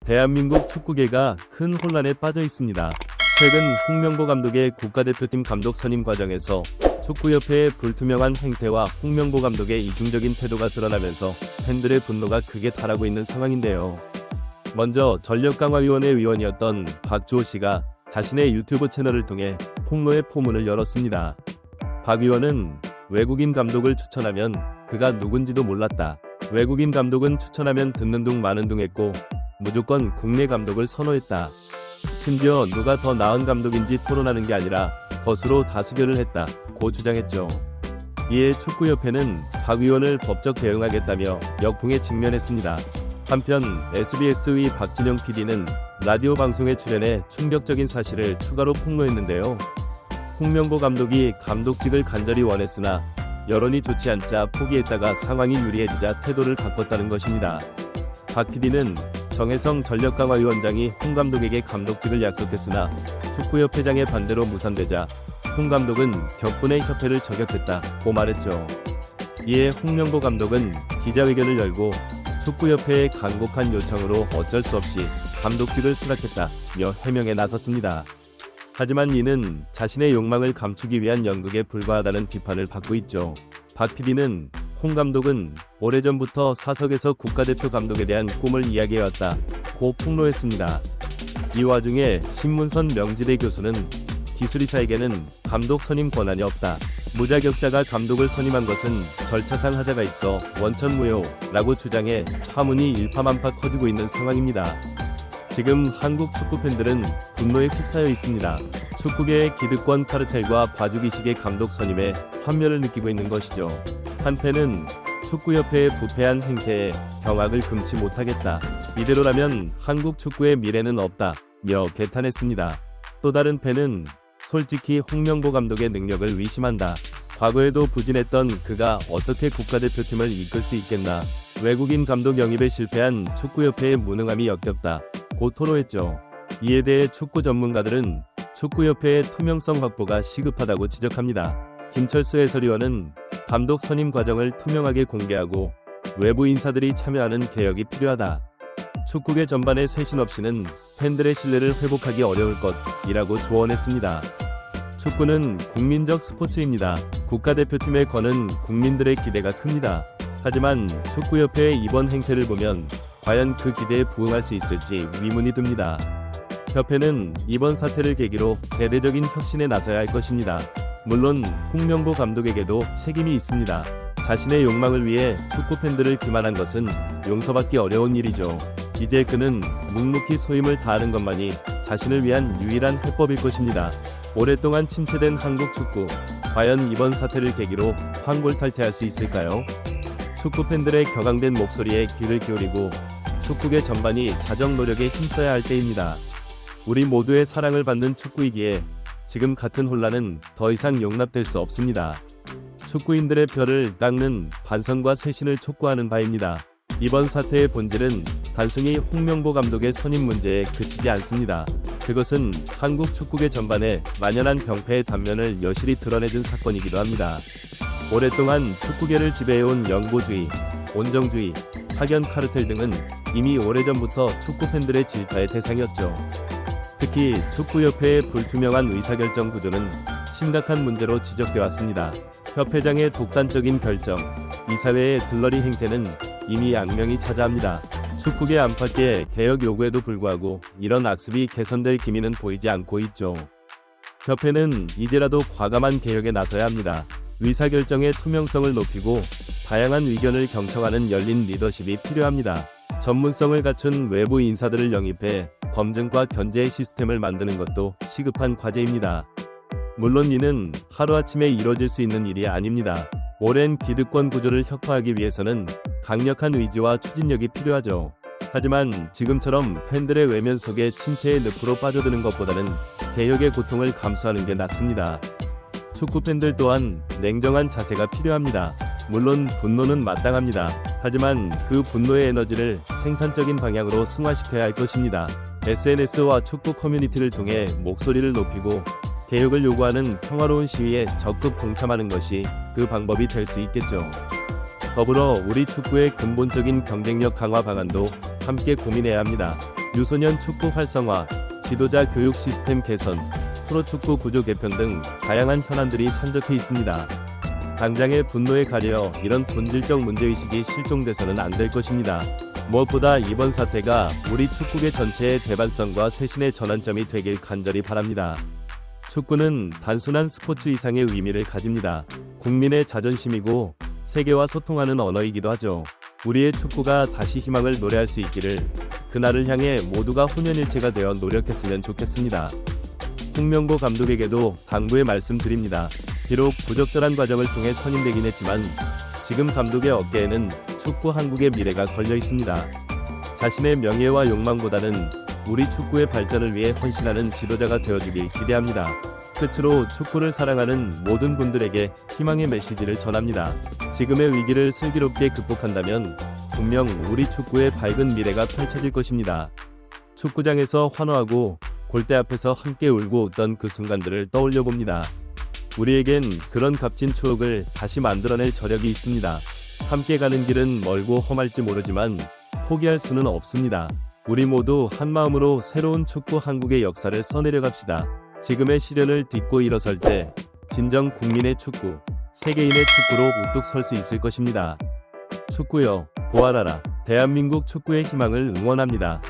대한민국 축구계가 큰 혼란에 빠져 있습니다. 최근 홍명보 감독의 국가대표팀 감독 선임 과정에서 축구협회의 불투명한 행태와 홍명보 감독의 이중적인 태도가 드러나면서 팬들의 분노가 극에 달하고 있는 상황인데요. 먼저 전력강화위원회 위원이었던 박주호 씨가 자신의 유튜브 채널을 통해 폭로의 포문을 열었습니다. 박 위원은 외국인 감독을 추천하면 그가 누군지도 몰랐다. 외국인 감독은 추천하면 듣는 둥 마는 둥 했고 무조건 국내 감독을 선호했다. 심지어 누가 더 나은 감독인지 토론하는 게 아니라 거수로 다수결을 했다 고 주장했죠. 이에 축구협회는 박 위원을 법적 대응하겠다며 역풍에 직면했습니다. 한편 SBS의 박진영 PD는 라디오 방송에 출연해 충격적인 사실을 추가로 폭로했는데요. 홍명보 감독이 감독직을 간절히 원했으나 여론이 좋지 않자 포기했다가 상황이 유리해지자 태도를 바꿨다는 것입니다. 박 PD는 정혜성 전력강화위원장이 홍 감독에게 감독직을 약속했으나 축구협회장의 반대로 무산되자 홍 감독은 격분의 협회를 저격했다고 말했죠. 이에 홍명보 감독은 기자회견을 열고 축구협회의 간곡한 요청으로 어쩔 수 없이 감독직을 수락했다며 해명에 나섰습니다. 하지만 이는 자신의 욕망을 감추기 위한 연극에 불과하다는 비판을 받고 있죠. 박 PD는 홍 감독은 오래전부터 사석에서 국가대표 감독에 대한 꿈을 이야기해왔다고 폭로했습니다. 이 와중에 신문선 명지대 교수는 기술이사에게는 감독 선임 권한이 없다. 무자격자가 감독을 선임한 것은 절차상 하자가 있어 원천무효라고 주장해 파문이 일파만파 커지고 있는 상황입니다. 지금 한국 축구 팬들은 분노에 휩싸여 있습니다. 축구계의 기득권 카르텔과 봐주기식의 감독 선임에 환멸을 느끼고 있는 것이죠. 한 팬은 축구협회의 부패한 행태에 경악을 금치 못하겠다. 이대로라면 한국 축구의 미래는 없다며 개탄했습니다. 또 다른 팬은 솔직히 홍명보 감독의 능력을 의심한다. 과거에도 부진했던 그가 어떻게 국가대표팀을 이끌 수 있겠나. 외국인 감독 영입에 실패한 축구협회의 무능함이 역겹다 고 토로했죠. 이에 대해 축구 전문가들은 축구협회의 투명성 확보가 시급하다고 지적합니다. 김철수 해설위원은 감독 선임 과정을 투명하게 공개하고 외부 인사들이 참여하는 개혁이 필요하다. 축구계 전반의 쇄신 없이는 팬들의 신뢰를 회복하기 어려울 것이라고 조언했습니다. 축구는 국민적 스포츠입니다. 국가대표팀에 거는 국민들의 기대가 큽니다. 하지만 축구협회의 이번 행태를 보면 과연 그 기대에 부응할 수 있을지 의문이 듭니다. 협회는 이번 사태를 계기로 대대적인 혁신에 나서야 할 것입니다. 물론 홍명보 감독에게도 책임이 있습니다. 자신의 욕망을 위해 축구 팬들을 기만한 것은 용서받기 어려운 일이죠. 이제 그는 묵묵히 소임을 다하는 것만이 자신을 위한 유일한 해법일 것입니다. 오랫동안 침체된 한국 축구, 과연 이번 사태를 계기로 환골탈퇴할 수 있을까요? 축구 팬들의 격앙된 목소리에 귀를 기울이고 축구계 전반이 자정 노력에 힘써야 할 때입니다. 우리 모두의 사랑을 받는 축구이기에 지금 같은 혼란은 더 이상 용납될 수 없습니다. 축구인들의 뼈를 깎는 반성과 쇄신을 촉구하는 바입니다. 이번 사태의 본질은 단순히 홍명보 감독의 선임 문제에 그치지 않습니다. 그것은 한국 축구계 전반에 만연한 병폐의 단면을 여실히 드러내준 사건이기도 합니다. 오랫동안 축구계를 지배해온 영보주의, 온정주의, 학연 카르텔 등은 이미 오래전부터 축구 팬들의 질타의 대상이었죠. 특히 축구협회의 불투명한 의사결정 구조는 심각한 문제로 지적되어 왔습니다. 협회장의 독단적인 결정, 이사회의 들러리 행태는 이미 악명이 자자합니다. 축구계 안팎의 개혁 요구에도 불구하고 이런 악습이 개선될 기미는 보이지 않고 있죠. 협회는 이제라도 과감한 개혁에 나서야 합니다. 의사결정의 투명성을 높이고 다양한 의견을 경청하는 열린 리더십이 필요합니다. 전문성을 갖춘 외부 인사들을 영입해 검증과 견제의 시스템을 만드는 것도 시급한 과제입니다. 물론 이는 하루아침에 이뤄질 수 있는 일이 아닙니다. 오랜 기득권 구조를 혁파하기 위해서는 강력한 의지와 추진력이 필요하죠. 하지만 지금처럼 팬들의 외면 속에 침체의 늪으로 빠져드는 것보다는 개혁의 고통을 감수하는 게 낫습니다. 축구 팬들 또한 냉정한 자세가 필요합니다. 물론 분노는 마땅합니다. 하지만 그 분노의 에너지를 생산적인 방향으로 승화시켜야 할 것입니다. SNS와 축구 커뮤니티를 통해 목소리를 높이고 개혁을 요구하는 평화로운 시위에 적극 동참하는 것이 그 방법이 될 수 있겠죠. 더불어 우리 축구의 근본적인 경쟁력 강화 방안도 함께 고민해야 합니다. 유소년 축구 활성화, 지도자 교육 시스템 개선, 프로축구 구조 개편 등 다양한 현안들이 산적해 있습니다. 당장의 분노에 가려 이런 본질적 문제의식이 실종돼서는 안 될 것입니다. 무엇보다 이번 사태가 우리 축구계 전체의 대반성과 쇄신의 전환점이 되길 간절히 바랍니다. 축구는 단순한 스포츠 이상의 의미를 가집니다. 국민의 자존심이고 세계와 소통하는 언어이기도 하죠. 우리의 축구가 다시 희망을 노래할 수 있기를, 그날을 향해 모두가 혼연일체가 되어 노력했으면 좋겠습니다. 홍명보 감독에게도 당부의 말씀드립니다. 비록 부적절한 과정을 통해 선임되긴 했지만 지금 감독의 어깨에는 축구 한국의 미래가 걸려 있습니다. 자신의 명예와 욕망보다는 우리 축구의 발전을 위해 헌신하는 지도자가 되어주길 기대합니다. 끝으로 축구를 사랑하는 모든 분들에게 희망의 메시지를 전합니다. 지금의 위기를 슬기롭게 극복한다면 분명 우리 축구의 밝은 미래가 펼쳐질 것입니다. 축구장에서 환호하고 골대 앞에서 함께 울고 웃던 그 순간들을 떠올려 봅니다. 우리에겐 그런 값진 추억을 다시 만들어낼 저력이 있습니다. 함께 가는 길은 멀고 험할지 모르지만 포기할 수는 없습니다. 우리 모두 한마음으로 새로운 축구 한국의 역사를 써내려 갑시다. 지금의 시련을 딛고 일어설 때 진정 국민의 축구, 세계인의 축구로 우뚝 설 수 있을 것입니다. 축구여, 부활하라. 대한민국 축구의 희망을 응원합니다.